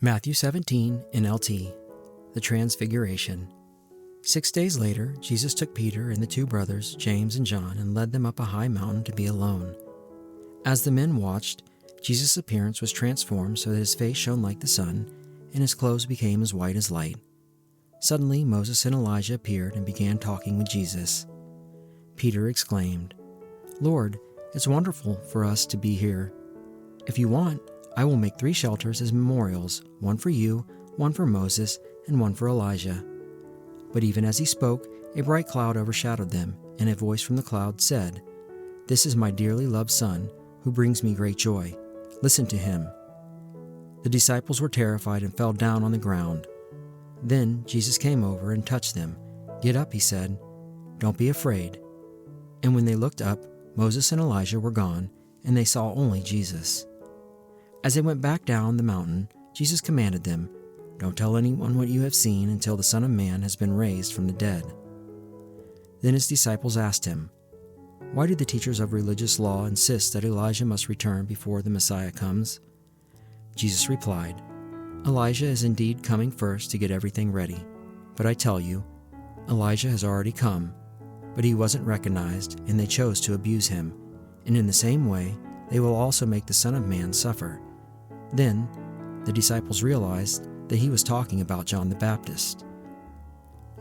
Matthew 17, NLT, the Transfiguration. 6 days later, Jesus took Peter and the two brothers, James and John, and led them up a high mountain to be alone. As the men watched, Jesus' appearance was transformed so that his face shone like the sun, and his clothes became as white as light. Suddenly, Moses and Elijah appeared and began talking with Jesus. Peter exclaimed, "Lord, it's wonderful for us to be here. If you want, I will make 3 shelters as memorials, one for you, one for Moses, and one for Elijah." But even as he spoke, a bright cloud overshadowed them, and a voice from the cloud said, "This is my dearly loved Son, who brings me great joy. Listen to him." The disciples were terrified and fell down on the ground. Then Jesus came over and touched them. "Get up," he said. "Don't be afraid." And when they looked up, Moses and Elijah were gone, and they saw only Jesus. As they went back down the mountain, Jesus commanded them, "Don't tell anyone what you have seen until the Son of Man has been raised from the dead." Then his disciples asked him, "Why do the teachers of religious law insist that Elijah must return before the Messiah comes?" Jesus replied, "Elijah is indeed coming first to get everything ready. But I tell you, Elijah has already come, but he wasn't recognized, and they chose to abuse him. And in the same way, they will also make the Son of Man suffer." Then the disciples realized that he was talking about John the Baptist.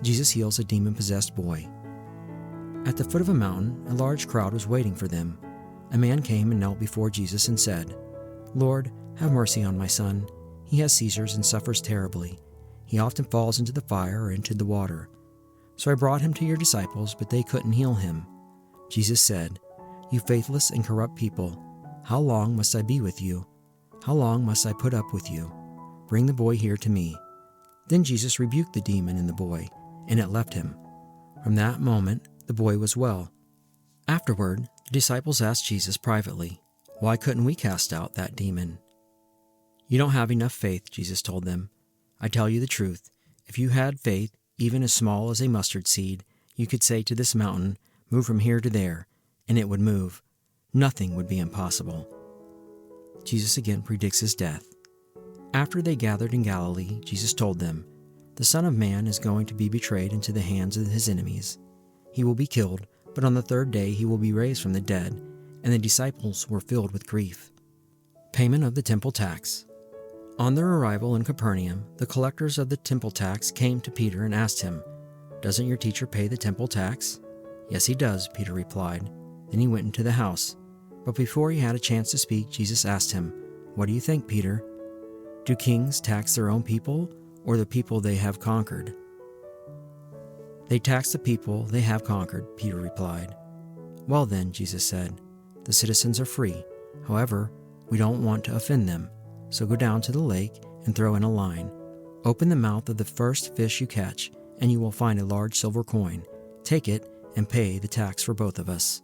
Jesus heals a demon-possessed boy. At the foot of a mountain, a large crowd was waiting for them. A man came and knelt before Jesus and said, "Lord, have mercy on my son. He has seizures and suffers terribly. He often falls into the fire or into the water. So I brought him to your disciples, but they couldn't heal him." Jesus said, "You faithless and corrupt people, how long must I be with you? How long must I put up with you? Bring the boy here to me." Then Jesus rebuked the demon in the boy, and it left him. From that moment, the boy was well. Afterward, the disciples asked Jesus privately, "Why couldn't we cast out that demon?" "You don't have enough faith," Jesus told them. "I tell you the truth, if you had faith, even as small as a mustard seed, you could say to this mountain, 'Move from here to there,' and it would move. Nothing would be impossible." Jesus again predicts his death. After they gathered in Galilee, Jesus told them, "The Son of Man is going to be betrayed into the hands of his enemies. He will be killed, but on the 3rd day he will be raised from the dead," and the disciples were filled with grief. Payment of the temple tax. On their arrival in Capernaum, the collectors of the temple tax came to Peter and asked him, "Doesn't your teacher pay the temple tax?" "Yes, he does," Peter replied. Then he went into the house. But before he had a chance to speak, Jesus asked him, "What do you think, Peter? Do kings tax their own people or the people they have conquered?" "They tax the people they have conquered," Peter replied. "Well then," Jesus said, "the citizens are free. However, we don't want to offend them. So go down to the lake and throw in a line. Open the mouth of the first fish you catch, and you will find a large silver coin. Take it and pay the tax for both of us."